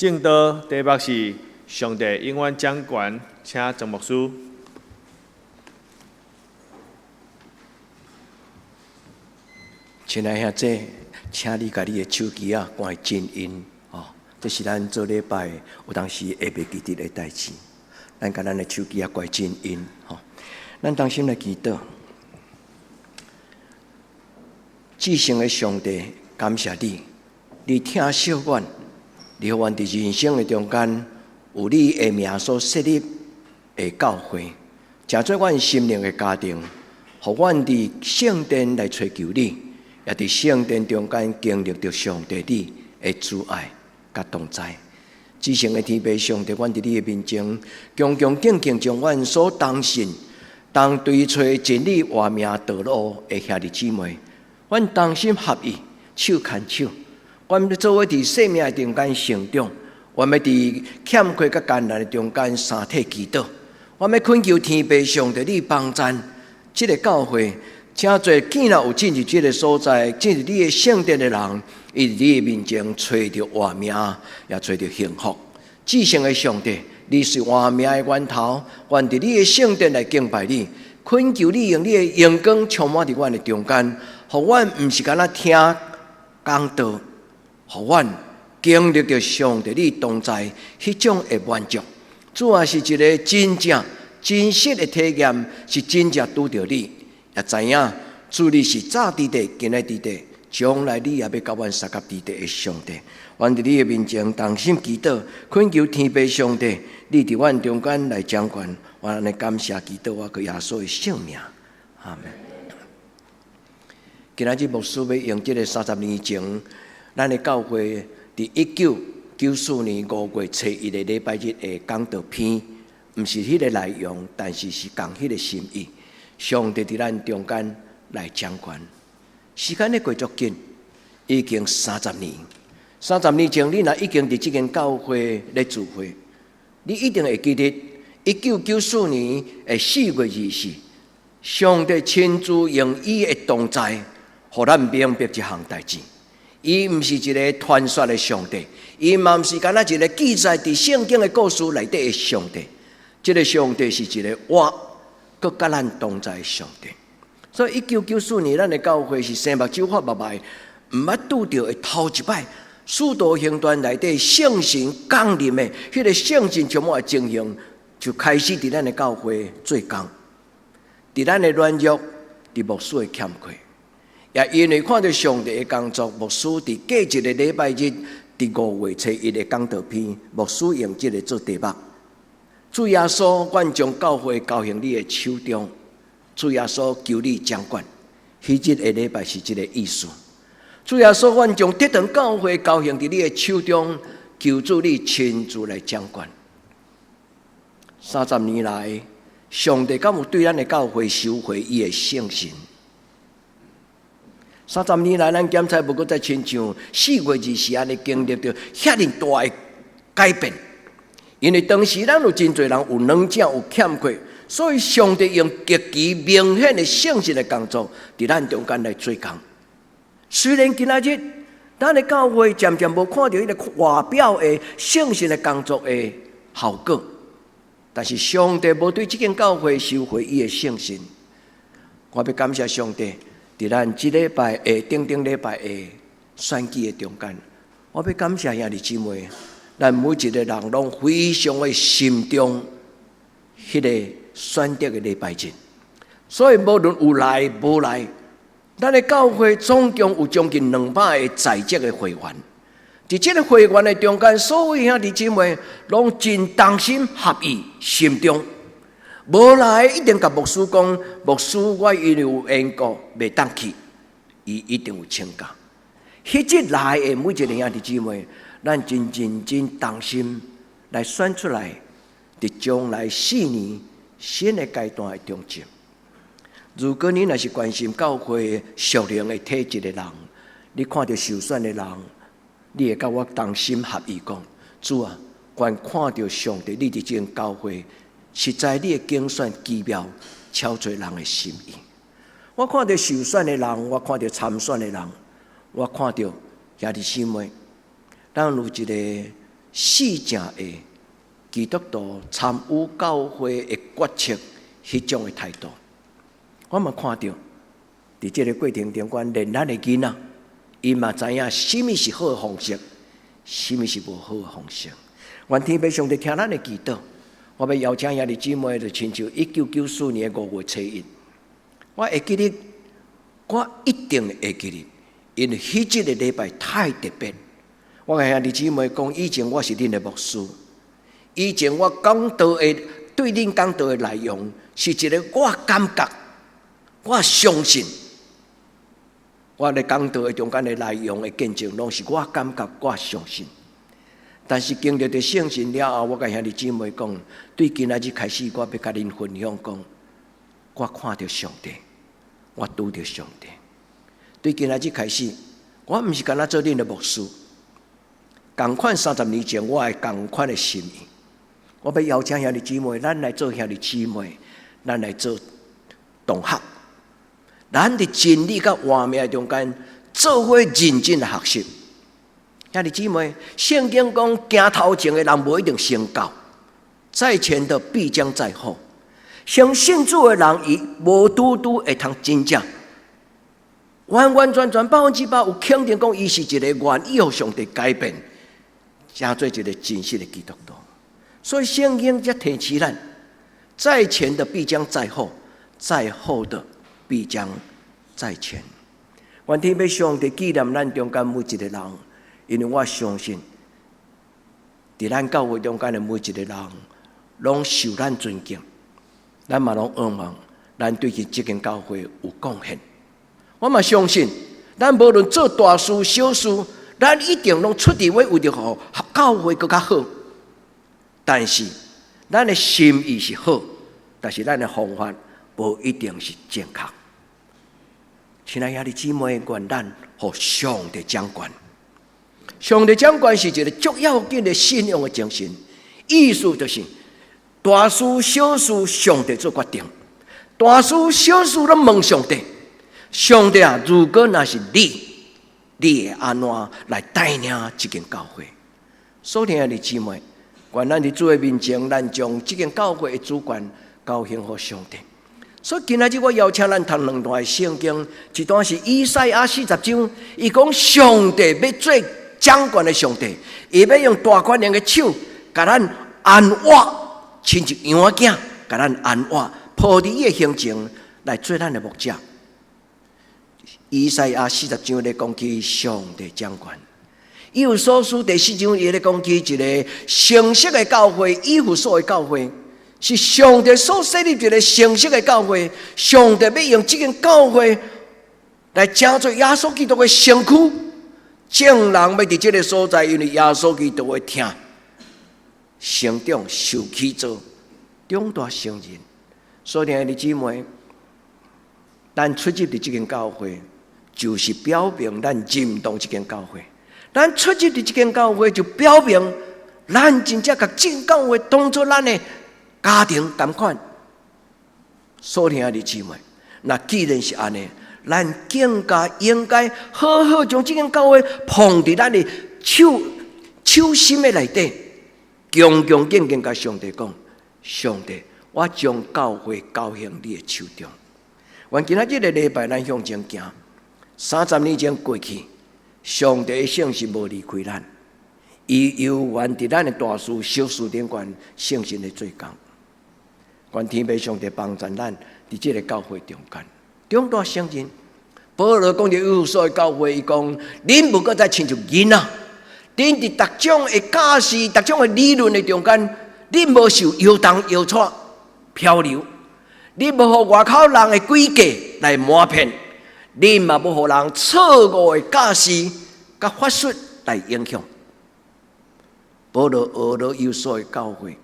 正道题目是上帝永远掌权，请曾牧师。亲爱兄弟，请你把你的手机关静音哦。这是咱做礼拜有当时会袂记得的代志。咱把咱的手机关静音哦。咱当心来祈祷，至圣的上帝，感谢你，你听惜阮，你互阮伫人生的中间有你的名所设立的教会，成做阮心灵的家庭，互阮伫圣殿来追求你。也伫圣殿中间经历着上帝你的主爱甲同在。至圣的天父上帝，阮伫你的面前，恭恭敬敬将阮所当信、当追找真理活命道路的兄弟姊妹，阮同心合意，手牵手，阮要做伙伫生命的中间成长，阮要伫欠缺甲艰难的中间三体祈祷，阮要恳求天父上帝你帮赞这个教会。请做见了有进入这个所在，进入你的圣殿的人，伊伫你的面前找到活命，也找到幸福。至圣的上帝，你是活命的源头，愿伫你的圣殿来敬拜你，恳求你用你的阳光充满伫阮的中间，互阮毋是干那听讲道，互阮经历着上帝你同在迄种的满足。主要是一个真正真实的体验，是真正拄着你。也知影，主你是早伫地，今日伫地，将来你也要甲阮三甲伫地的上帝。阮伫你的面前，同心祈祷，恳求天父上帝，你伫阮中间来掌权。我安尼感谢祈祷，我个耶稣的圣名，阿门。今仔日牧师要用这个30年前，咱的教会伫1994年5月初1的礼拜日的讲道篇，毋是迄个内容，但是是讲迄个心意。上帝伫咱中间来掌权，时间咧过足紧，已经30年。30年前，你若已经伫即间教会咧聚会，你一定会记得1994年的4月24日，上帝亲自用伊的同在，互咱明白一项代志。伊毋是一个传说的上帝，伊嘛毋是干那一个记载伫圣经的故事内底的上帝。这个上帝是一个活。佮甲咱同在上帝，所以1994年，咱的教会是生目睭发目睭，毋捌拄着的头一摆，使徒行传内底圣神降临的迄个圣神充满的情形，就开始伫咱的教会做工，伫咱的软弱，伫牧师的欠缺，也因为看到上帝的工作，牧师伫过一个礼拜日，伫5月初1的讲道篇，牧师用这个做题目。主耶稣，阮将教会交向你的手中。主耶稣，求你掌管。迄日的礼拜是这个意思。主耶稣，阮将这堂教会交向伫你的手中，求主你亲自来掌管。30年来，上帝敢有对咱的教会收回伊的圣神？30年来，咱检查无过再亲像4月24日安尼经历着遐尼大的改变。因为当时咱有真侪人有软弱有欠缺，所以上帝用极其明显的圣神的工作，伫咱中间来做工。虽然今仔日咱的教会渐渐无看到迄个外表的圣神的工作的效果，但是上帝无对这间教会收回伊的圣神。我要感谢上帝，伫咱这礼拜的顶礼拜的选举的中间，我要感谢兄弟姊妹。咱每一个人拢非常的心中迄个选择的礼拜日，所以无论有来无来，咱的教会总共有将近200个在职的会员。伫这个会员的中间，所有兄弟姊妹拢真同心合意，心中无来一定甲牧师讲，牧师我因为有缘故袂当去，伊一定有请假。迄日来的每一个兄弟姊妹。咱真认真同心来选出来，伫将来4年新的阶段的中间。如果你若是关心教会属灵的体质的人，你看到受选的人，你会甲我同心合意讲：主啊，愿看到上帝你伫这间教会，实在你的竞选奇妙，超出人的心意。我看到受选的人，我看到参选的人，我看到兄弟姊妹。咱有一个四正的基督徒参与教会的决策迄种的态度。我嘛看到，伫这个过程中间，连咱的囡仔，伊嘛知影什么是好的方式，什么是无好的方式。愿天父上帝听咱的祈祷。我要邀请兄弟姊妹，就亲像1994年5月初1，我会记得，我一定会记得，因为迄一个礼拜太特别。我甲兄弟姊妹讲，以前我是恁的牧师，以前我讲道的对恁讲道的内容，是一个我感觉，我相信，我咧讲道的中间的内容的见证，拢是我感觉，我相信。但是经历着圣神了后，我甲兄弟姊妹讲，对今仔日开始，我要甲恁分享讲，我看到上帝，我拄着上帝。对今仔日开始，我毋是干那做恁的牧师，同款30年前我的同款的心意。我要邀请兄弟姊妹，咱来做兄弟姊妹，咱来做同学，咱伫真理甲活命中间，做伙认真的学习。兄弟姊妹，圣经讲，行头前的人无一定先到，在前的必将在后。相信主的人，伊无拄拄会通真正完完全全100%有肯定讲，伊是一个愿意互上帝改变，成做一个真实的基督徒。所以圣经才提起咱，在前的必将在后，在后的必将在前。愿天父上帝纪念咱中间每一个人。因为我相信，伫咱教会中间的每一个人，拢受咱尊敬，咱嘛拢仰望，咱对这间教会有贡献。我嘛相信，咱无论做大事小事，咱一定拢出伫为着互教会更较好。但是，咱的心意是好，但是咱的方法无一定是正确。亲爱兄弟姊妹，愿咱互上帝掌管。上帝掌管是一个足要紧的信仰的精神，意思就是大事小事上帝做决定，大事小事都问上帝。上帝啊，如果那是你会安怎来带领这间教会？所听的姊妹，愿咱伫主的面前，咱将这间教会的主权交献给上帝。所以今仔日我邀请咱读两段圣经，一段是以赛亚40章，伊讲上帝要做掌管的上帝，伊要用大权量的手，甲咱安活，亲像羊仔囝，甲咱安活，抱伫伊的形情来做咱的牧者。以赛亚40章咧讲起上帝掌管，以弗所书第4章伊咧讲起一个成熟的教会，以弗所的教会是上帝所设立一个成熟的教会，上帝要用这间教会来成做耶稣基督的身躯。众人要伫这个所在，因为耶稣基督会听、成长、受起造、长大成人。所以，兄弟姊妹，咱出入伫这间教会，就是表明咱认同这间教会。咱出入伫这间教会，就表明咱真正甲这间教会当作咱的家庭同款。所以，兄弟姊妹，那既然是安尼，咱更加应该好好将这间教会放伫咱的手心的内底，恭恭敬敬甲上帝讲：上帝，我将教会交献你的手中。愿今仔日的礼拜，咱向前行。30年前过去，上帝的圣神无离开咱，伊犹原伫咱的大事小事顶悬圣神的做工。愿天父上帝帮助咱伫这个教会中间。中大圣人，保罗讲着以弗所的教会，伊讲：恁无搁再亲像囡仔，恁伫各种的假释、各种的理论的中间，恁无受摇动、摇晃、漂流，恁无互外口人的诡计来瞒骗，恁嘛无互人错误的假释、甲法术来影响。保罗学了以弗所的教会，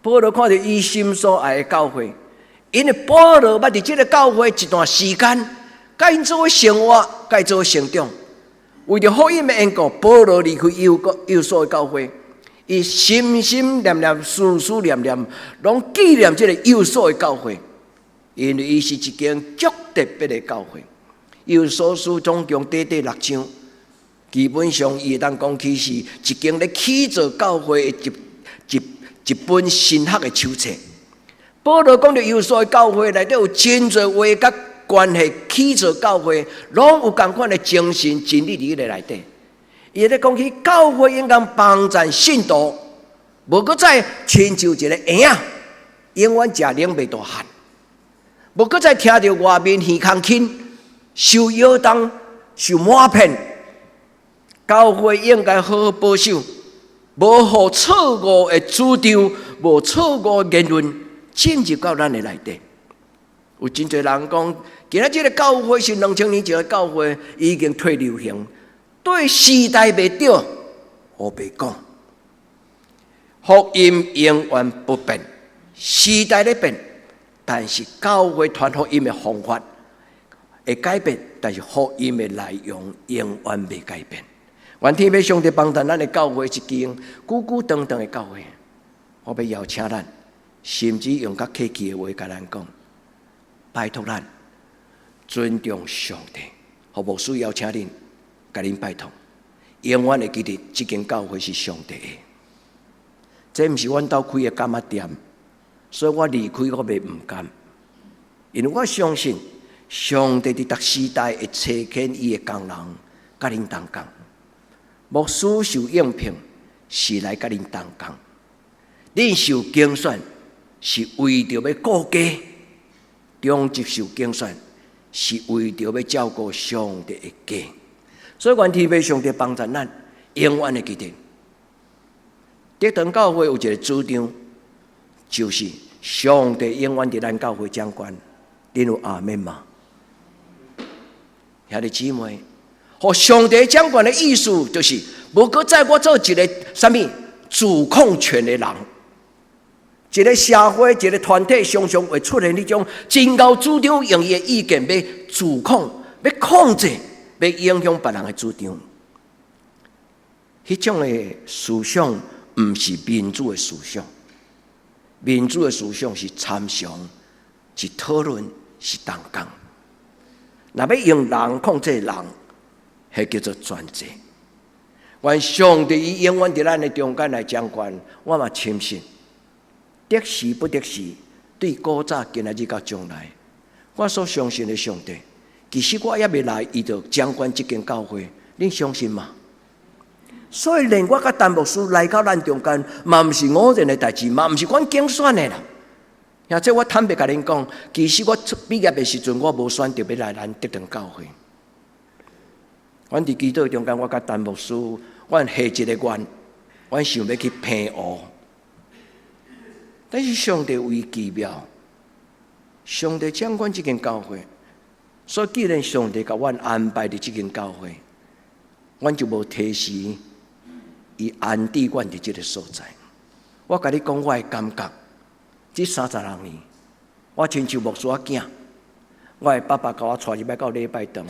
保罗看到伊心所爱的教会。因为保罗捌伫这个教会一段时间，甲因做伙生活，甲因做伙成长。为着福音的缘故，保罗离开以弗所的教会，伊心心念念、思思念念，拢纪念这个以弗所的教会，因为伊是一间足特别的教会。以弗所书总共短短6章，基本上，伊会当讲起是一间咧起造教会的一本神学的手册。保罗讲到有所的教会内底有真侪话甲关系起造教会，拢有共款的精神真理伫咧内底。伊咧讲起教会应该帮助信徒，无搁再亲像一个婴仔，永远食奶袂大汉，无搁再听到外面耳空轻，受摇动、受抹骗。教会应该好好保守，无互错误的主张，无错误的言论进入到咱的内底。有真侪人讲，今仔这个教会是2000年前的教会，已经退流行，对时代袂对，我袂讲。福音永远不变，时代在变，但是教会传福音的方法会改变，但是福音的内容永远袂改变。愿天父上帝帮助咱的教会一间久久长长的教会。我要邀请咱，甚至用较客气的话甲咱讲，拜托咱尊重上帝，互牧师邀请恁，甲恁拜托，永远会记得这间教会是上帝的。这毋是阮兜开的干仔店，所以我离开我袂唔甘，因为我相信上帝伫逐时代会差遣伊的工人，甲恁同工。牧师受应聘是来甲恁同工，恁受拣选是为着要顾家，中职受拣选是为着要照顾上帝的家。所以愿天父上帝帮助咱，永远的记得，德堂教会有一个主张，就是上帝永远伫咱教会掌管。恁有阿们吗？兄弟姊妹。和上帝掌管的意思，就是无搁再我做一个什么主控权的人。一个社会、一个团体，常常会出现那种真高主张，用伊的意见要主控、要控制、要影响别人的主张。迄种的思想，毋是民主的思想。民主的思想是参详、是讨论、是同工。若要用人控制人，迄叫做专制。愿上帝伊永远伫咱的中间来掌管，我嘛深信，得时不得时，对古早今仔日到将来，我所相信的上帝，其实我也未来，伊就掌管这间教会，恁相信吗？所以连我甲陈牧师来到咱中间，嘛毋是偶然的代志，嘛毋是阮竞选的啦。而且我坦白甲恁讲，其实我毕业的时阵，我无选择要来咱德堂教会。阮伫基督中间，我甲陈牧师，阮下一个愿，阮想要去平湖，但是上帝为奇妙，上帝掌管这间教会，所以既然上帝甲阮安排伫这间教会，阮就无提示伊安置阮伫这个所在。我甲你讲，我的感觉，这30多年，我亲像牧师仔囝，我的爸爸甲我带入来到礼拜堂，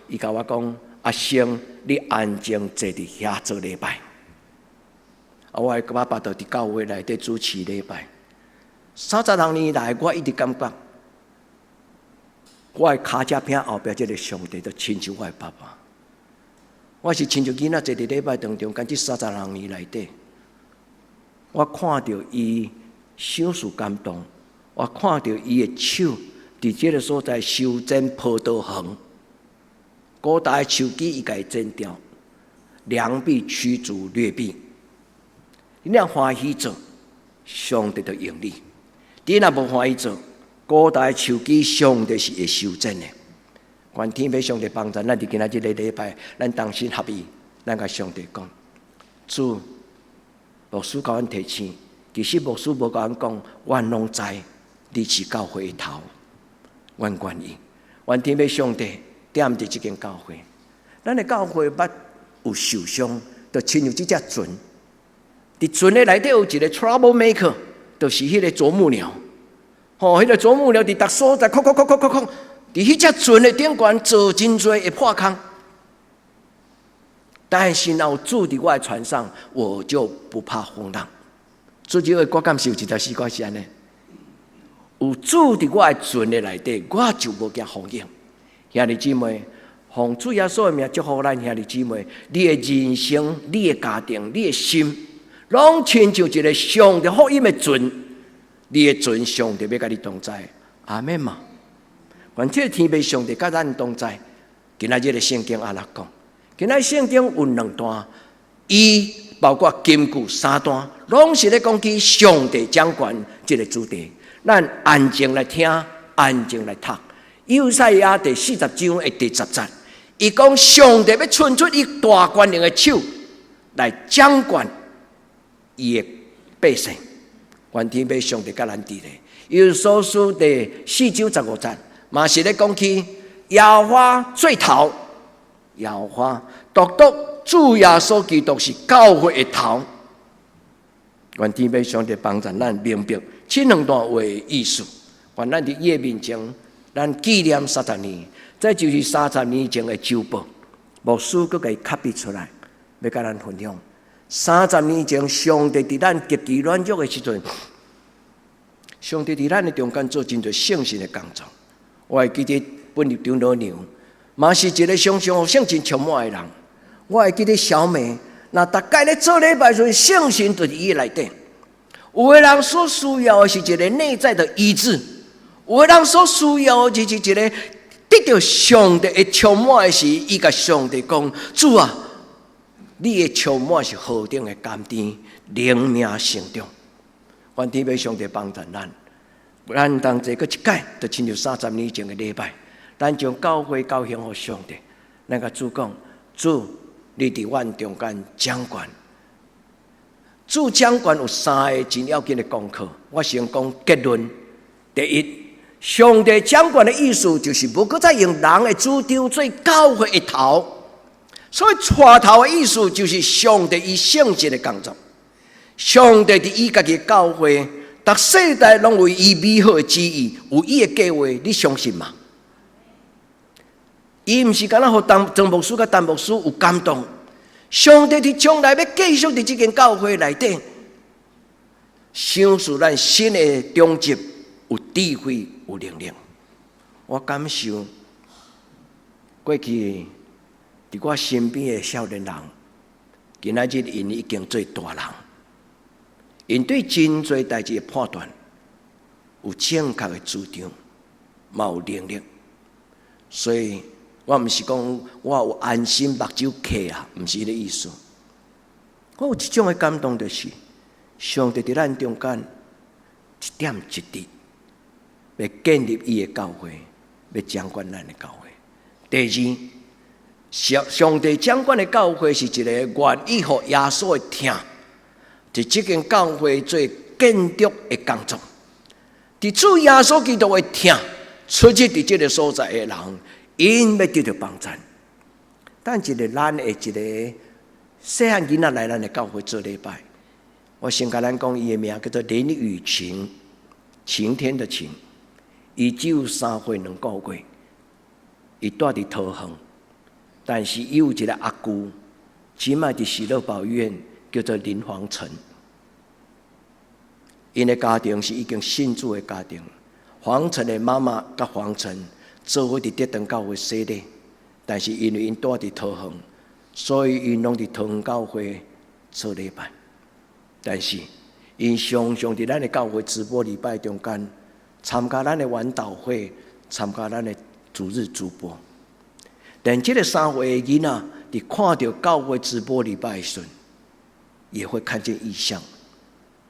伊甲我讲。阿生，你安静坐伫遐做礼拜。我的爸爸就伫教会内底主持礼拜。30多年来，我一直感觉，我的脚趾片后壁这个上帝就亲像我的爸爸。我是亲像囡仔坐伫礼拜当中，间这30多年内底，我看到伊手术感动，我看到伊的手伫这个所在修剪葡萄园。古代的手机伊家剪掉，良币驱逐劣币。你若欢喜做，上帝就用你；你若无欢喜做，古代的手机上帝是会修正的。愿天父上帝帮助咱伫今仔日个礼拜，咱同心合意，咱甲上帝讲：主，牧师甲阮提醒，其实牧师无甲阮讲，阮拢知你是教会的头，阮愿意。愿天父上帝。踮伫这间教会，咱的教会捌有受伤，就亲像这只船。伫船的内底有一个 trouble maker， 就是迄个啄木鸟。迄个啄木鸟伫逐所在，伫迄只船的顶端做真多会破空。但是若有主伫我的船上，我就不怕风浪。主就会我敢是有一条死怪是安尼，有主伫我的船的内底，我就无惊风险。兄弟姊妹，奉主耶稣的名祝福咱兄弟姊妹，你的人生、你的家庭、你的心，拢亲像一个上帝福音的船，你的船上帝要甲你同在。阿们嘛。愿这天父上帝甲咱同在。今仔日的圣经安怎讲？今仔圣经有2段，伊包括金句3段，拢是咧讲起上帝掌权这个主题。咱安静来听，安静来读。以赛亚第40章的第10节，伊讲上帝要伸出伊大权能的手来掌权伊的百姓。愿天父上帝甲咱伫咧。以所书第4章15节，嘛是咧讲起耶和华最头，耶和华独独主耶稣基督是教会的头。愿天父上帝帮助咱明白这2段话的意思。愿咱伫夜面前，咱纪念30年，这就是30年前的周报。牧师佫甲伊卡比出来，要甲咱分享。30年前，上帝伫咱极其软弱的时阵，上帝伫咱的中间做真侪圣神的工作。我会记得本入长老娘，嘛是一个常常互圣神充满的人。我会记得小美，那大概咧做礼拜时，圣神就是伊内底。有的人所需要的是一个内在的医治，有的人所需要的就是一个得到上帝的充满的时，伊甲上帝讲：主啊，你的充满是何等的甘甜，灵命成长。愿天父上帝帮助咱。咱同齐搁一届，就亲像30年前的礼拜，咱将教会交献给上帝。咱甲主讲：主，你伫阮中间掌权。主掌权有3个真要紧的功课，我先讲结论。第一，上帝掌权的意思就是无搁再用人的主张做教会的头，所以带头的意思就是上帝以圣洁的工作。上帝伫伊家己的教会。逐世代拢为伊美好的旨意，有伊的计划，你相信吗？伊毋是敢若互曾牧师甲陈牧师有感动，上帝伫将来要继续伫这间教会内底，赏赐咱新的中职，有智慧，有能力。我感受过去伫我身边的少年人，今仔日因已经做大人。因对真侪代志的判断有正确的主张，嘛有能力，所以我毋是讲我有安心目睭闭啊，毋是迄个意思。我有一种的感动，就是上帝伫咱中间一点一滴，要建立伊的教会，要掌管咱的教会。第二，上帝掌管的教会是一个愿意互耶稣的听。伫这间教会做建筑的工作，伫主耶稣基督的听，出入伫这个所在的人，因要得到帮助。但一个咱的一个细汉囡仔来咱的教会做礼拜，我先甲咱讲，伊的名叫做林雨晴，晴天的晴。伊只有3岁2个月，伊住伫桃园，但是伊有一个阿姑，即卖伫喜乐保院。叫做林黄晨，因的家庭是已经信主的家庭。黄晨的妈妈甲黄晨做伙伫德登教会洗礼，但是因为因住伫桃园，所以因拢伫桃园教会做礼拜。但是因常常伫咱的教会直播礼拜中间参加咱的晚祷会，参加咱的主日主播。但这个3岁的囡仔伫看到教会直播礼拜的时阵，也会看见异象。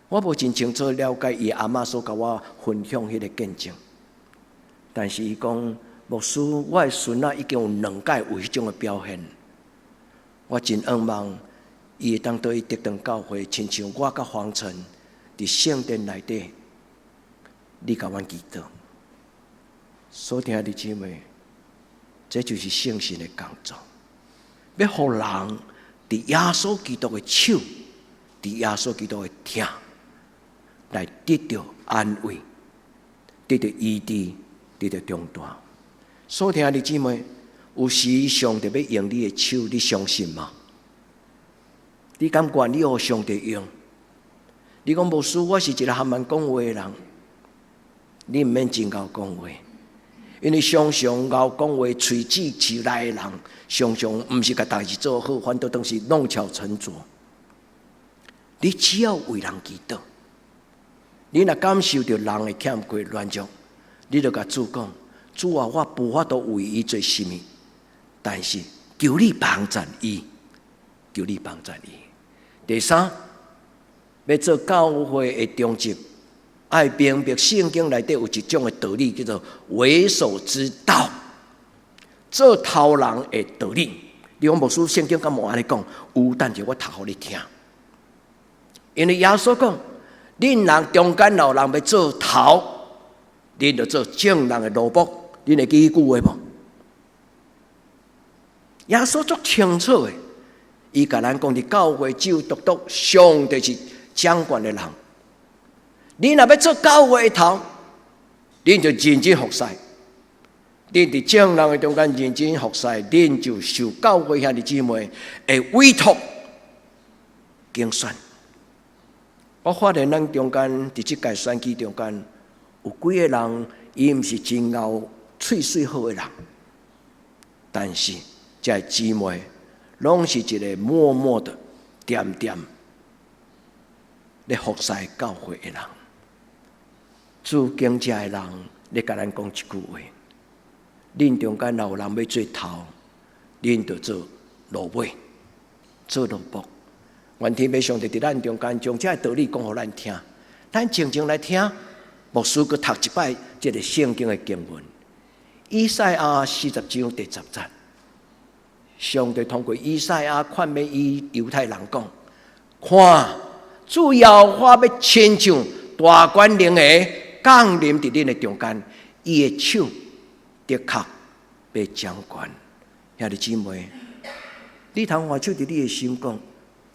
我无真清楚了解伊阿嬷所甲我分享迄个见证，但是伊讲牧师，我的孙仔已经有2届有迄种的表现。我真盼望伊会当对德登教会，亲像我甲黄晨伫圣殿内底，你甲阮祈祷。所听的姊妹，这就是圣神的工作，要互人伫耶稣基督的手。伫耶稣基督的听，来得到安慰，得到医治，得到中断。所听的姊妹，有时上帝要用你的手，你相信吗？你敢愿意互上帝用？你讲牧师，我是一个含慢讲话的人，你毋免真够讲话，因为常常咬讲话、喙齿起来的人，常常毋是甲代志做好，反倒当时弄巧成拙。你只要为人祈祷，你若感受到人的欠缺软弱，你就甲主讲：主啊，我无法度为伊做什么，但是求你帮助伊，求你帮助伊。第三，要做教会的中职，爱明白圣经内底有一种的道理，叫做为首之道，做头人的道理。你讲牧师圣经敢无安尼讲？有，但是我读互你听。因为耶稣讲，恁人中间老人要做头，恁就做正人的奴仆。恁会记迄句话无？耶稣足清楚的，伊甲咱讲：伫教会只有独独上帝是掌权的人。恁若要做教会的头，恁就认真服侍。恁伫正人的中间认真服侍，恁就受教会兄弟姊妹的委托竞选。我发现咱中间伫即届选举中间，有几个人，伊毋是真够喙水好的人，但是这姊妹拢是一个默默的、点点咧服侍教会的人。主敬这的人咧，甲咱讲一句话：恁中间若有人要做头，恁就做奴尾，做奴仆。愿天父上帝伫咱中间将这道理讲互咱听，咱静静来听。牧师佮读一摆这个圣经的经文，以赛亚40章第10节。上帝通过以赛亚劝勉伊犹太人讲：看，主耶和华要亲像大权能的降临伫恁的中间，伊的手的确要掌权。兄弟姊妹，你通换手伫你的心讲：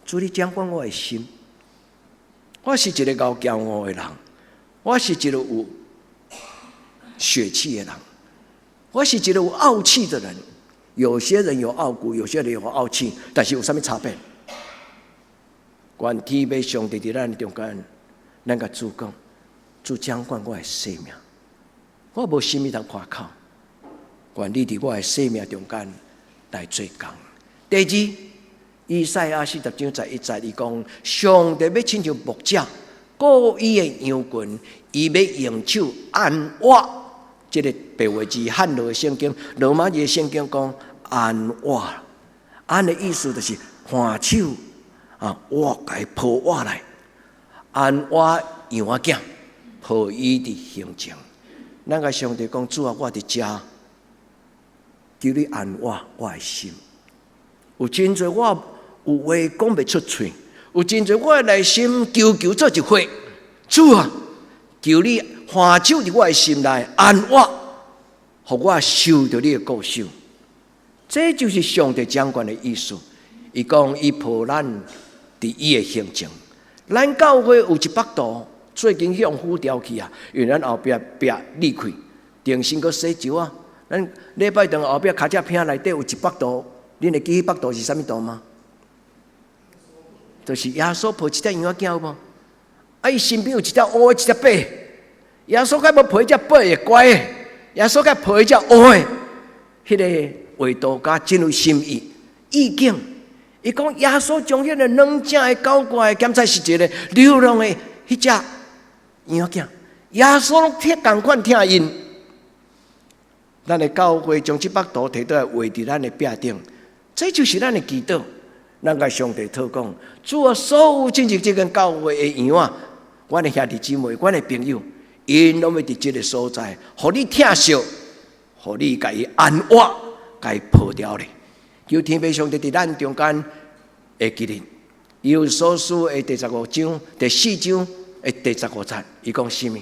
主，你掌管我的心。我是一个高骄傲的人，我是一个有血气的人，我是一个有傲气的人。有些人有傲骨，有些人有傲气，但是有啥物差别？愿天父上帝伫咱中间，咱甲主讲：主掌管我的生命，我无啥物通夸口。愿你伫我的生命中间来做工。第二，以赛亚40章11节，伊讲：上帝要亲像牧者，顾伊的羊群，伊要用手按我。这个白话字汉罗的圣经，罗马字的圣经讲按我，按的意思就是换手我该抱我来，按我羊仔囝，抱伊的形象。咱甲上帝讲：主啊，我伫遮，求你按我的心。有真侪我有话讲袂出嘴，有真侪我的内心求做一回。主啊，求你换手伫我的心内，按我，互我受到你的顾守。这就是上帝掌权的意思。伊讲伊抱咱伫伊的形象。咱教会有100度，最近向虎调去啊，因为咱后壁离开，重新搁洗酒啊。咱礼拜堂后壁脚只片内底有100度，恁会记100度是啥物度吗？就是耶稣抱一只羊仔囝无？伊身边有一只乌的，一只白的。耶稣该无抱一只白的乖的，耶稣该抱一只乌的。迄个画图家真有心意境。伊讲耶稣将迄个软正的、高怪的，检查是一个流浪的迄只羊仔囝。耶稣拢贴共款听因。咱的教会将100度摕倒来画伫咱的壁顶，这就是咱的祈祷。咱甲上帝祷讲：主啊，所有进入这间教会的羊啊，阮的兄弟姊妹，阮的朋友，因拢要伫这个所在，互你疼惜，互你甲伊安慰，甲伊抱掉咧。求天父上帝伫咱中间会记念。以弗所书的第15章第4章的第15节，伊讲什么？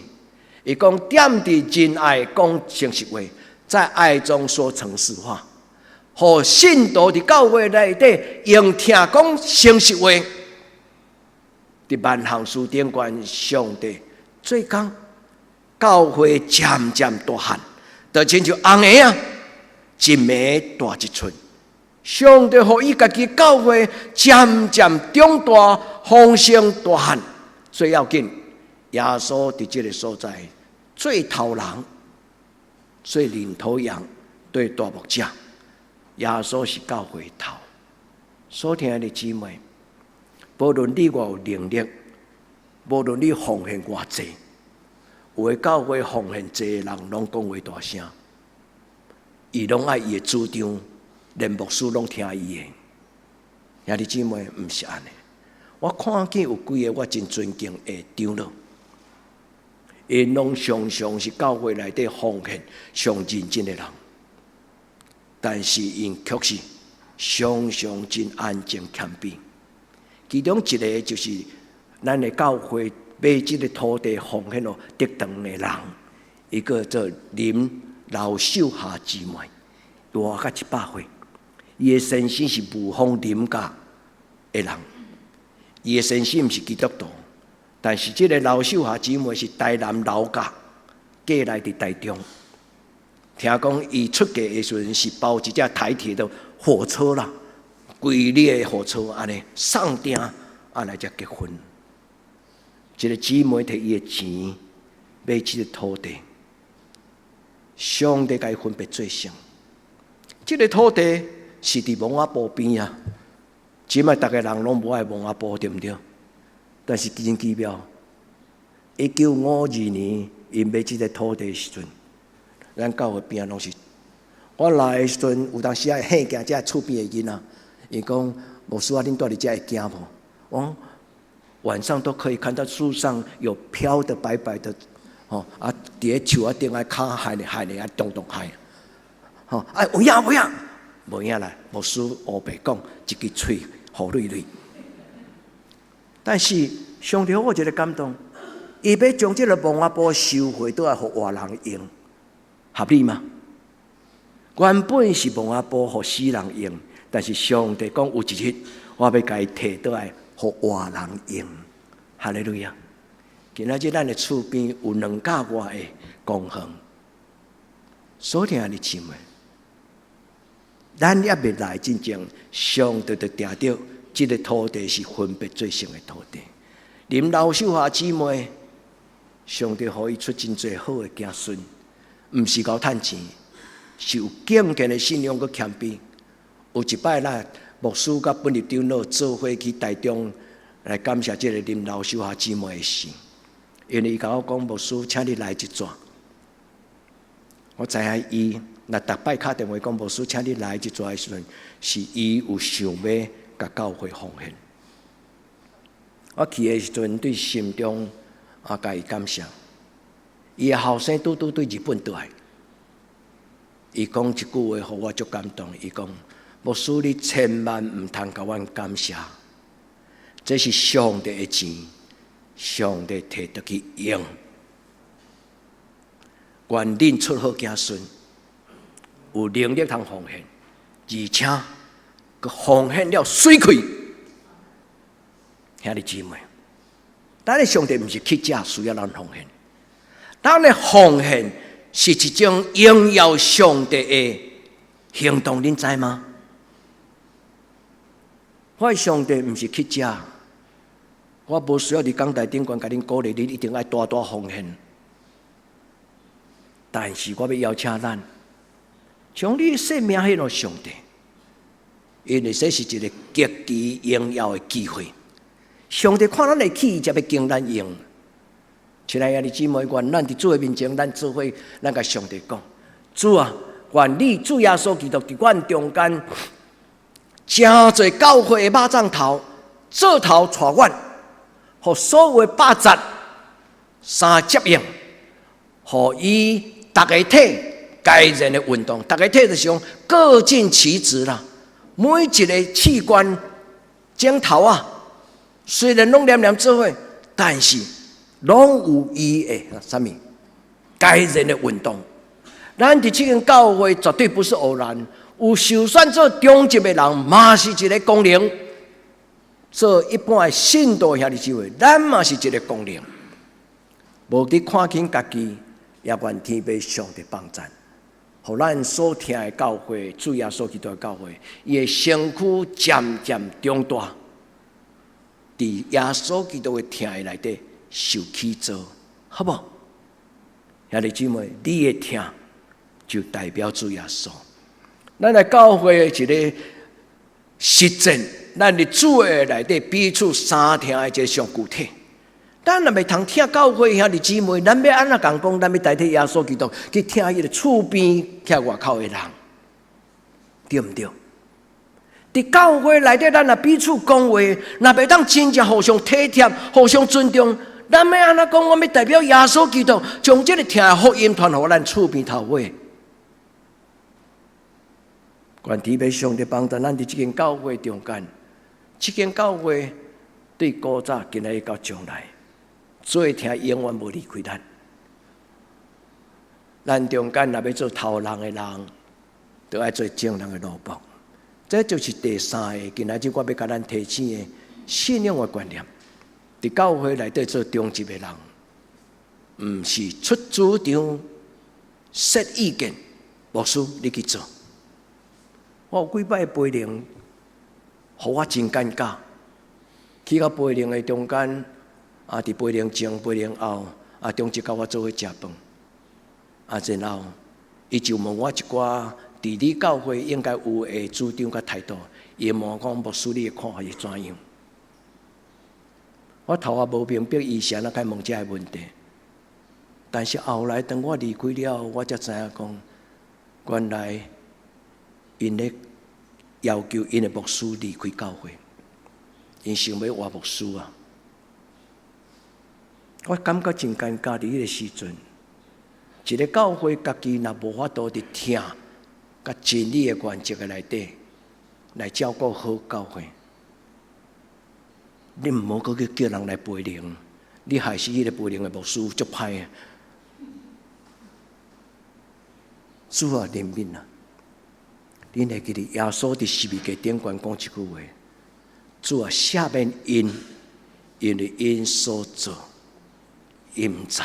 伊讲点伫真爱讲诚实话，在爱中说诚实话，互信徒伫教会内底用听讲诚实话，伫万行事顶悬上帝做工，教会渐渐大汉，就亲像红鞋啊，一枚大一寸。上帝互伊家己教会渐渐长大，丰盛大汉。最要紧，耶稣伫这个所在做头人，所以领头羊对大牧者，耶稣是教会头。所听的姊妹，无论你我有能力，无论你奉献偌济，有的教会奉献济的人，拢讲话大声，伊拢爱伊的主张，连牧师拢听伊的。兄弟姊妹，毋是安尼。我看见有几个我真尊敬的长老，因拢常常是教会内底奉献上认真的人，但是因却是常常真安静谦卑。其中一个就是咱的教会买这个土地奉献了得当的人，一个叫林老秀霞姊妹，活到100岁，伊的先生是武丰林家的人，伊的先生毋是基督徒，但是这个老秀霞姊妹是台南老家过来伫台中。听讲伊出嫁的时阵是包一架台铁的火车啦，规列的火车安尼上订安来才结婚。一个姊妹摕伊的钱买这个土地，上帝甲伊分别做成。这个土地是伫蒙阿波边啊，即摆大家人拢无爱蒙阿波，对毋对？但是真奇妙，1952年因买这个土地的时阵。咱教会边拢是，我来的时阵有当时啊吓惊这厝边的囡仔，伊讲牧师啊，恁住伫遮会惊无？我讲晚上都可以看到树上有飘的白白的，啊，伫咧树啊顶啊卡海咧啊动海，有影无影？无影啦，牧师黑白讲一支喙好锐锐。但是上帝我一个感动，伊要将这个蒙阿波收回，都要互活人用。合理吗？原本是蒙阿波互死人用，但是上帝讲有一日，我要甲伊摕倒来互活人用。哈利路亚！今仔日咱的厝边有2架外的公园，所听的姊妹，咱也未来真正上帝就定着这个土地是分别做成的土地。林老秀华姊妹，上帝予伊出真侪好的子孙。毋是搞趁钱，是有敬虔的信仰佮谦卑。有一摆啦，牧师甲本日长老做伙去台中来感谢这个林老秀霞姊妹的事，因为伊甲我讲，牧师，请你来一转。我知影伊若逐摆打电话讲，牧师，请你来一转的时阵，是伊有想要甲教会奉献。我去的时阵，对心中甲伊感谢。伊的后生拄对日本倒来，伊讲一句话，互我足感动。伊讲：牧师，你千万毋通甲阮感谢，这是上帝的钱，上帝摕得去用。愿恁出好子孙，有能力通奉献，而且佮奉献了水开。兄弟姊妹，咱的上帝毋是乞食，需要咱奉献。咱的奉献是一种荣耀上帝的行动，恁知吗？我的上帝毋是去食，我无需要伫讲台顶悬甲恁鼓励，恁一定爱大大奉献。但是我要邀请咱，将你的生命献给上帝，因为这是一个极其荣耀的机会。上帝看咱会起，才要经咱用。亲爱的姊妹，愿咱伫主的面前，咱做伙，咱甲上帝讲：主啊，愿你主耶稣基督伫阮中间，真侪教会的肉粽头做头带阮，互所有的百节三接应，互伊逐个体该人的运动，逐个体就是讲各尽其职啦。每一个器官镜头啊，虽然拢黏黏做伙，但是拢有伊的啥物该人的运动。咱伫这间教会绝对不是偶然，有受选做中级的人，嘛是一个功能。做一般的信徒兄弟姊妹，咱嘛是一个功能。无伫看清家己，也愿天父上帝帮助，互咱所听的教会，主耶稣基督的教会，伊的身躯渐渐长大，伫耶稣基督的听的内底受起造，好不好？兄弟姊妹，你的听就代表主耶稣。咱来教会的一个实践，咱伫主的内底彼此相听的一个上具体。咱若袂通听教会兄弟姊妹，咱要安怎讲？咱要代替耶稣基督去听迄个厝边徛外口的人，对毋对？伫教会内底，咱若彼此讲话，若袂当真正互相体贴、互相尊重，咱要安怎讲？我要代表耶稣基督，将这个听的福音传互咱厝边头尾。愿天父上帝帮助咱伫这间教会中间，这间教会对古早、今日到将来。做听永远无离开咱。咱中间若要做头人的人，就要做正人的奴仆。这就是第三个，今仔日我要甲咱提醒的信仰的观念。伫教会内底做中级的人，毋是出主张、设意见，牧师你去做。我有几摆培灵，互我真尴尬。去到培灵的中间。伫培灵前、培灵后，中职甲我做伙食饭，然后伊就问我一寡伫你教会应该有的主张甲态度，伊问我讲牧师你的看法是怎样？我头也无明白伊是安怎解问这个问题，但是后来当我离开了，我才知影讲，原来因咧要求因的牧师离开教会，因想要换牧师啊。我感觉真尴尬，伫迄个时阵，一个教会家己若无法度伫听甲真理的原则的内底来照顾好教会，你毋好阁去叫人来培灵，你害死迄个培灵的牧师足歹的。主啊，怜悯啊！恁会记得耶稣伫十字架顶悬讲一句话：主啊，赦免因，因为因所做。因毋知，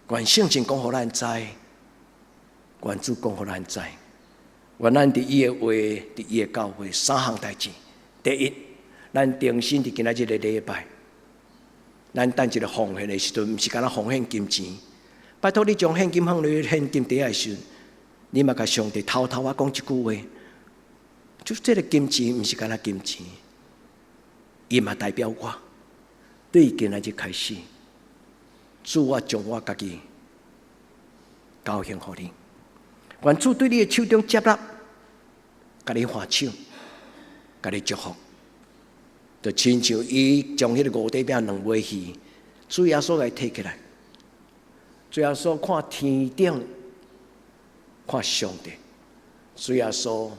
愿圣经讲互咱知，愿主讲互咱知。愿咱伫伊的话，伫伊的教会三项代志。第一，咱定心伫今仔日的礼拜，咱等一个奉献的时阵，毋是干那奉献金钱。拜托你将现金放入现金袋的时阵，你嘛甲上帝偷偷讲一句话，就这个金钱毋是干那金钱，伊嘛代表我。对今仔日开始，主我将我家己交献予你，愿主对你的手中接纳，甲你还手，甲你祝福，就亲像伊将迄个五块饼两尾鱼，主耶稣来摕起来，主耶稣看天顶，看上帝，主耶稣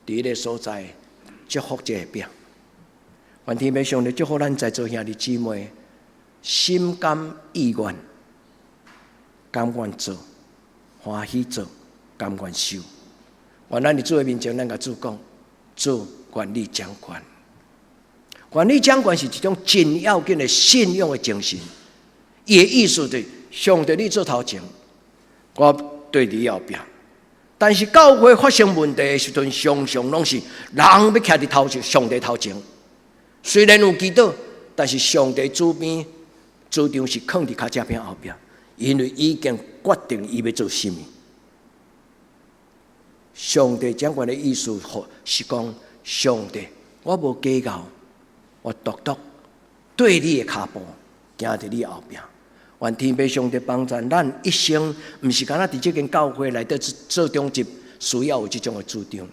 伫迄个所在祝福这个饼。愿天父上帝祝福咱在座兄弟姊妹，心甘意愿，甘愿做，欢喜做，甘愿受。愿咱伫主的面前，咱甲主讲：主，愿你掌权。愿你掌权是一种真要紧的信仰的精神。伊的意思是，上帝你做头前，我对你后边。但是教会发生问题的时阵，常常拢是人要徛伫头前，上帝头前。虽然有祈祷，但是上帝主边主张是放伫脚趾边后边，因为已经决定伊要做甚物。上帝掌权的意思是讲，上帝，我无计较，我独独对你的脚步行伫你后边。愿天父上帝帮助咱一生，毋是干那伫这间教会内底做中职，需要有这种的主张。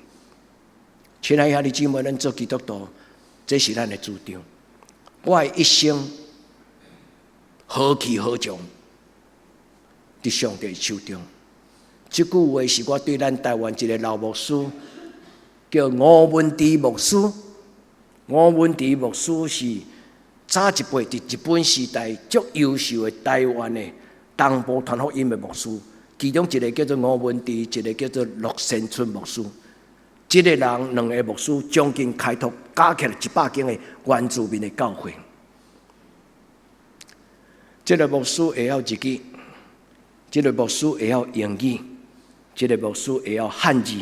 亲爱兄弟姊妹，咱做基督徒。这是咱的主张。我的一生何去何从，伫上帝手中。这句话是我对咱台湾一个老牧师，叫吴文迪牧师。吴文迪牧师是早一辈伫日本时代足优秀的台湾的东部传福音的牧师，其中一个叫做吴文迪，一个叫做陆先春牧师。这个人两个牧师将近开拓加起来100间的原住民的教会。这个牧师会晓日语，这个牧师会晓英语，这个牧师会晓汉字。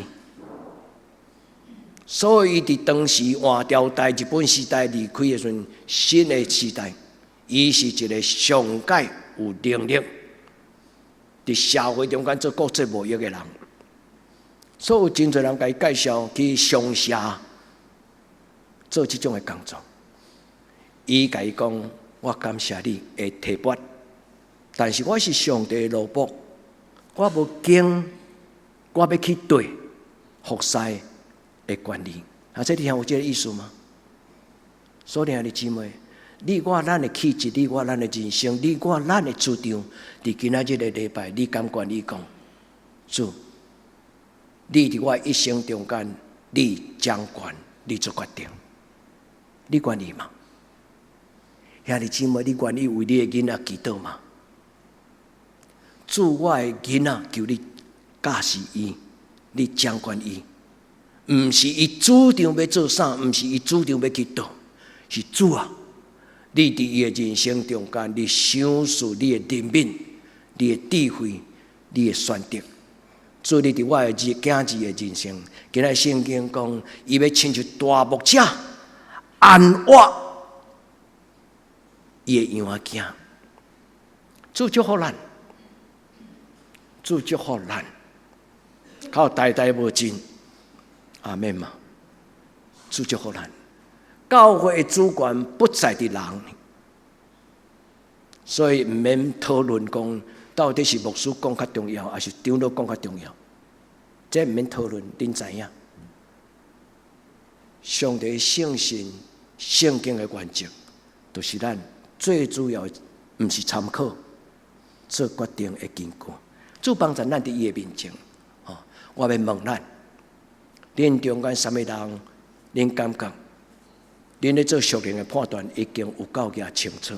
所以，伫当时换朝代日本时代离开的时阵，新的时代，伊是一个上界有能力、伫社会中间做国际无益的人，所以有真侪人甲伊介绍去商社做即种的工作。伊甲伊讲：我感谢你会提拔，但是我是上帝的奴仆，我无经，我要去对服侍的管理。这你有这个意思吗？所以兄弟姊妹，你我咱的气质，你我咱的人生，你我咱的主张，伫今仔日的礼拜，你敢管你讲，主，你伫我一生中间，你掌管，你做决定，你愿意吗？兄弟姊妹，你愿意为你的囡仔祈祷吗？主，我的囡仔求你教示伊，你掌管伊，毋是伊主张要做啥，毋是伊主张要去倒，是主啊！你伫伊的人生中间，你赏赐你的灵敏、你的智慧、你的选择。主，你伫我的囝儿的人生，今仔圣经讲，伊要亲像大牧者安活伊的羊仔囝。主祝福咱，主祝福咱，靠代代无尽。阿们嘛，主祝福咱。教会的主管不在伫人，所以毋免讨论讲到底是牧师讲较重要，还是长老讲较重要。这毋免讨论，恁知影。上帝的圣性、圣经的原则，就是咱最主要，毋是参考，做决定的根据。主帮助咱伫伊的面前，我要问咱，恁中间什么人，恁感觉？恁咧做属灵的判断已经有够加清楚。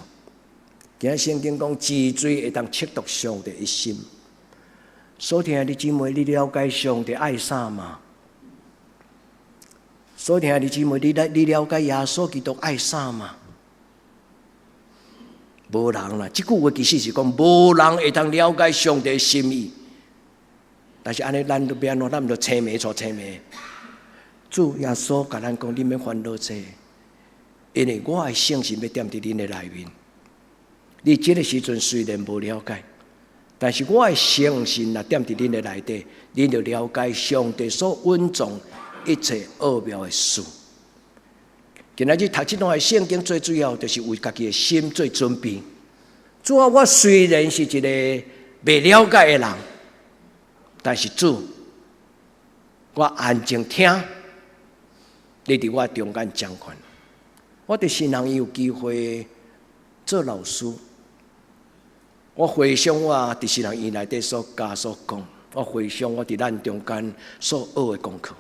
今日圣经讲，治罪会当测度上帝的心。所听的姊妹，你了解上帝爱啥吗？所听的姊妹，你了解耶稣基督爱啥吗？无人啦，这句话其实是讲无人会当了解上帝的心意。但是安尼，咱都变安怎？咱就青梅错青梅。主耶稣甲咱讲，你免烦恼这。因为我的圣心要踮伫恁的内面，你这个时阵虽然无了解，但是我的圣心若踮伫恁的内底，恁就了解上帝所蕴藏一切奥妙的事。今仔日读这段的圣经，最主要就是为家己的心做准备。主啊，我虽然是一个未了解的人，但是主，我安静听，你伫我中间掌权。我伫新人有机会做老师，我回想我伫新人院内底所教所讲，我回想我伫咱中间所学的功课。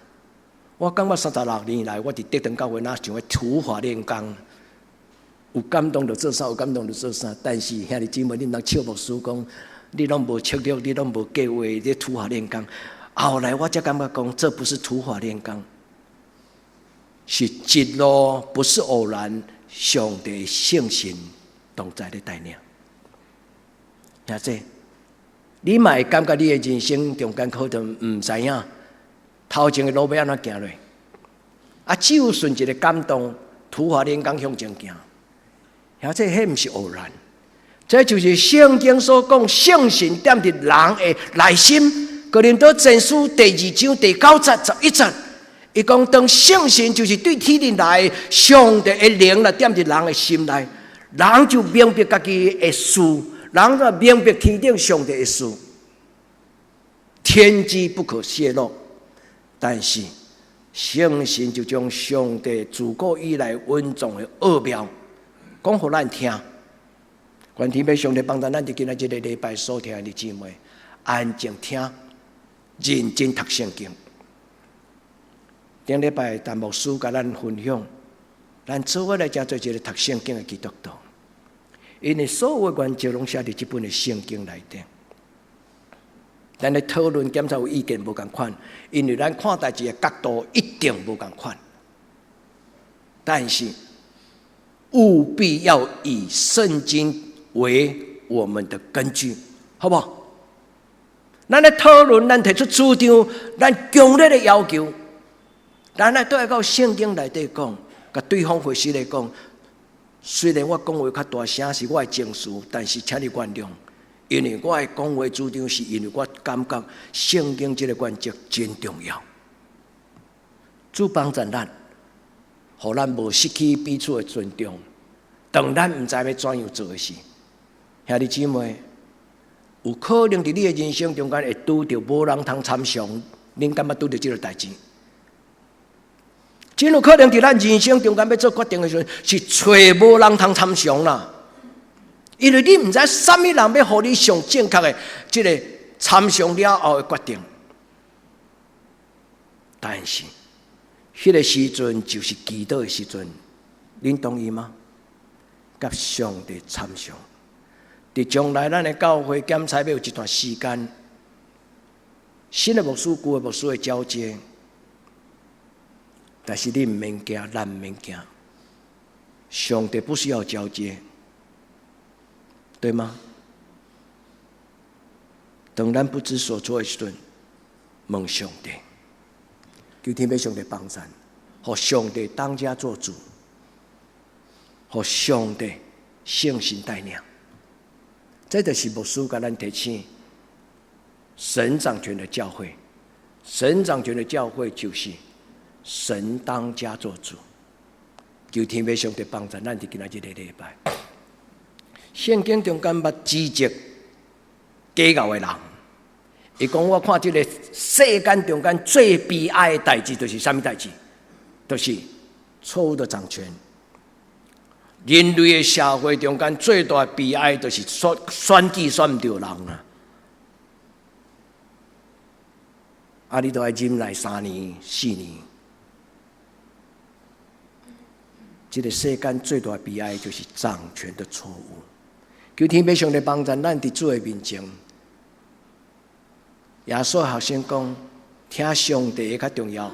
我感觉36年来，我伫德登教会哪像个土法炼钢，有感动就做啥，有感动就做啥。但是兄弟姊妹，恁当笑牧师讲，你拢无策略，你拢无计划，你土法炼钢。后来我才感觉讲，这不是土法炼钢。是一路不是偶然，上帝圣神同在咧带领。听这，你嘛会感觉你的人生中间可能唔知影头前的路要安怎行落，只有顺一个感动，土法炼钢向前行。听这，迄唔是偶然，这就是圣经所讲，圣神踮伫人的内心。哥林多前书第2章第9节11节。伊讲，当圣神就是对天灵来，上帝的灵啦，踮伫人的心内，人就明白家己的事，人就明白天顶上帝的事，天机不可泄露。但是圣神就将上帝自古以来蕴藏的奥妙讲互咱听。愿天父上帝帮助咱，伫今仔日个礼拜所听的姊妹，安静听，认真读圣经。顶礼拜，陈牧师甲咱分享，咱做伙来才做一个读圣经的基督徒，因为所有的原则拢写伫这本的圣经内底。咱咧讨论检查有意见无共款，因为咱看代志的角度一定无共款。但是务必要以圣经为我们的根据，好不好？咱咧讨论，咱提出主张，咱强烈的要求。咱来对到圣经内底讲，甲对方回事来讲，虽然我讲话较大声是我的情绪，但是请你原谅，因为我的讲话主张是因为我感觉圣经这个原则真重要。主帮助咱，互咱无失去彼此的尊重。当咱唔知要怎样做的事，兄弟姊妹，有可能伫你的人生中间会拄到无人通参详，恁敢捌拄到这个代志？真有可能伫咱人生中间要做决定的时候，是找无人通参详啦。因为你唔知什么人要互你上正确的这个参详了后的决定。但是，迄个时阵就是祈祷的时阵，恁同意吗？甲上帝参详。伫将来，咱的教会检查要有一段时间，新的牧师、旧的牧师的交接。但是你唔免惊，咱唔免惊。上帝不需要交接，对吗？当咱不知所措的时阵，问上帝，求天父上帝帮咱，互上帝当家做主，互上帝圣神带领。这就是牧师甲咱提醒，神掌权的教会，神掌权的教会就是神当家做主。求天父上帝帮助咱伫今仔日个礼拜。圣经中间捌指责假傲的人，伊讲我看这个世间中间最悲哀的代志，就是什么代志？就是错误的掌权。人类的社会中间最大的悲哀，就是选举选唔到人啊！啊，你都要忍耐3年、4年。这个世间最大的悲哀，就是掌权的错误。求天父上帝帮助咱伫主的面前。耶稣好像讲，听上帝的较重要，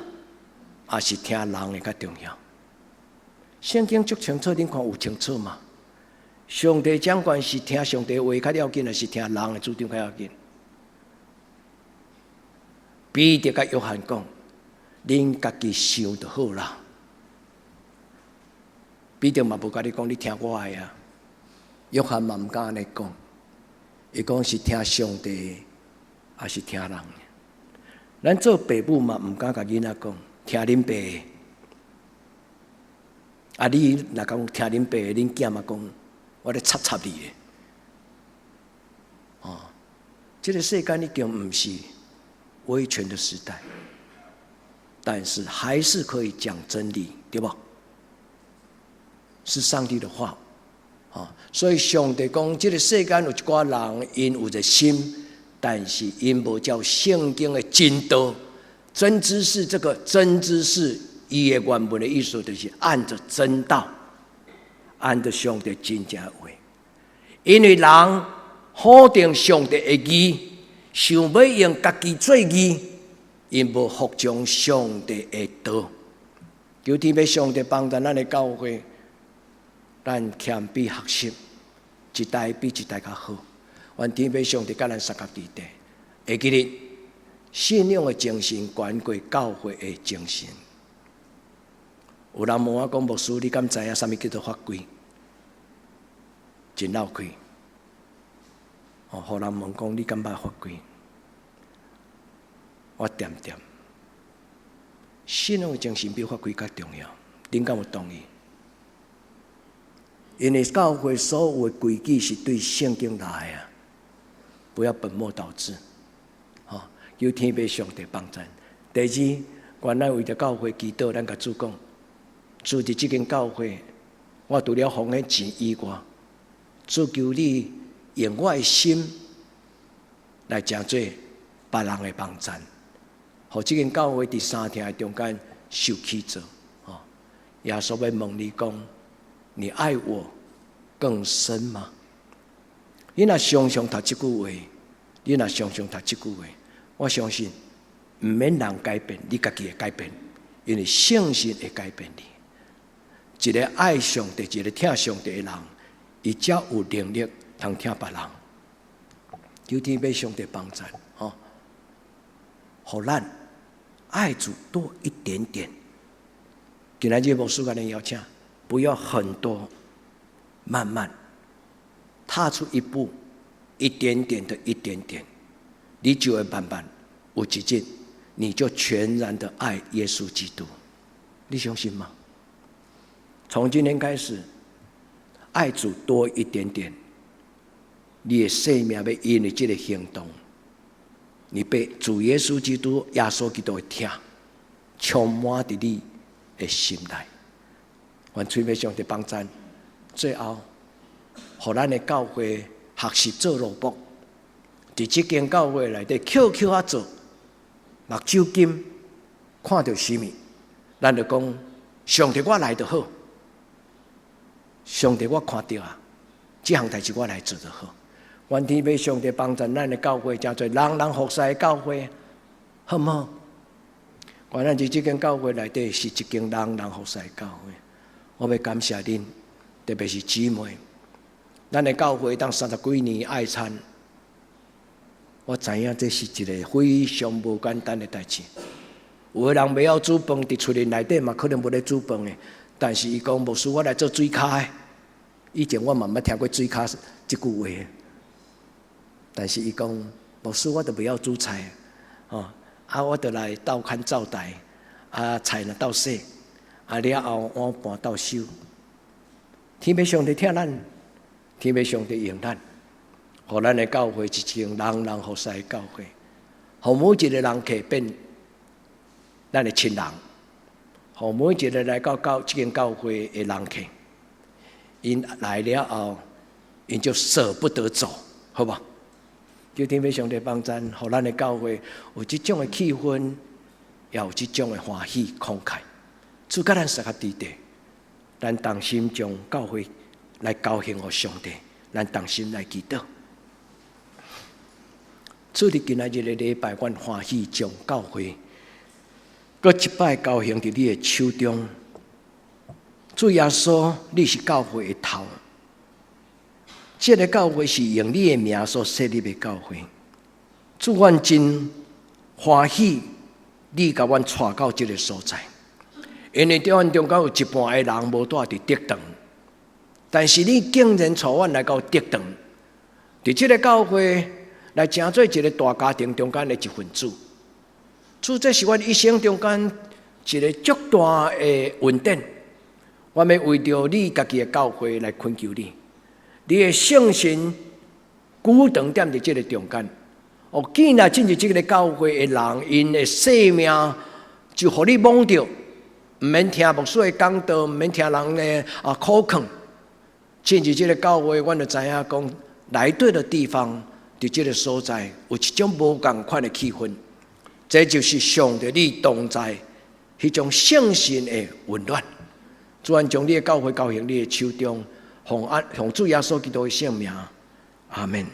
还是听人的较重要？圣经足清楚，恁看有清楚吗？上帝掌权是听上帝话较要紧，还是听人的主张较要紧？彼得甲约翰讲：“恁家己想就好啦。”彼得嘛无甲你讲，你听我的啊。约翰嘛毋敢安尼讲，伊讲是听上帝，还是听人的？咱做爸母嘛毋敢甲囡仔讲，听恁爸的。啊！你若讲听恁爸的，恁囝嘛讲，我咧插你的。哦，这个世间已经不是威权的时代，但是还是可以讲真理，对吧？是上帝的话，所以上帝讲，这个世间有一寡人，因有着心，但是因无照圣经的真道、真知识。这个真知识，伊的原文的意思就是按着真道，按着上帝真正的话。因为人否定上帝的义，想要用家己做义，因无服从上帝的道。求天父上帝帮助咱的教会，咱谦卑学习，一代比一代较好。愿天父上帝甲咱三角地带，会记得信仰的精神悬过教会的精神。有人问我讲，牧师，你敢知影什么叫做法规？真闹开。互人问讲，你敢捌法规？我点点。信仰的精神比法规较重要，恁敢有同意？因为教会所有的规矩是对圣经来啊，不要本末倒置。求天父上帝帮助。第二，原来为着教会祈祷，咱甲主讲，主伫这间教会，我除了奉献钱以外，主求你用我的心来成做别人的帮助，互这间教会伫3天的中间受起做。耶稣要问你讲，你爱我更深吗？你若常常读这句话，你若常常读这句话，我相信唔免人改变，你家己会改变，因为圣神会改变你。一个爱上帝、一个听上帝的人，伊才有能力通听别人。求天父上帝帮助，互咱爱主多一点点。今仔日牧师甲恁邀请，不要很多，慢慢踏出一步，一点点的一点点，你就会慢慢有一日，你就全然的爱耶稣基督。你相信吗？从今天开始，爱主多一点点，你的生命要因为这个行动，你被主耶稣基督、耶稣基督的疼充满在你的心内。愿主要上帝帮助，最后，让咱的教会学习做萝卜，在这间教会内底，QQ 啊做，目睭金，看到什么，咱就讲，上帝我来就好，上帝我看到啊，这项代志我来做就好。愿天父上帝帮助咱的教会，真做人人服侍的教会，好唔好？愿咱在这间教会内底是一间人人服侍的教会。我要感谢恁，特别是姊妹。咱的教会当30几年爱餐，我知影这是一个非常无简单的代志。有的人未晓煮饭，伫厝里内底嘛可能无咧煮饭的，但是伊讲牧师，我来做水脚的。以前我嘛捌听过水脚这句话，但是伊讲牧师，我都未晓煮菜，我就来倒看灶台，菜若倒洗。了后碗盘倒收，天父上帝听咱，天父上帝用咱，互咱的教会一间人人服侍的教会，互每一个人客变咱的亲人，互每一个来到这间教会的人客，因来了后，因就舍不得走，好吧？求天父上帝帮助，互咱的教会有这种的气氛，也有这种的欢喜慷慨。主甲咱适合伫地，咱同心将教会来交献给上帝，咱同心来祈祷。主伫今仔日的礼拜，阮欢喜将教会搁一摆交献伫你的手中。主耶稣，你是教会的头，这个教会是用你的名所设立的教会。主，阮真欢喜，你甲阮带到这个所在。因为在阮中间有一半的人无住伫德堂，但是你竟然带阮来到德堂，伫这个教会来成做一个大家庭中间的一份子。主，这是阮一生中间一个足大的恩典。我要为着你家己的教会来恳求你，你的圣神鼓动踮伫这个中间。既然进入这个教会的人，因的生命就互你蒙着。唔免听牧师的讲道，唔免听人的口劝。进入这个教会，阮就知影讲，来对的地方，伫这个所在有一种无共款的气氛。这就是上帝你同在迄种圣神的温暖。主愿将你的教会交献你的手中，奉主耶稣基督的圣名，阿门。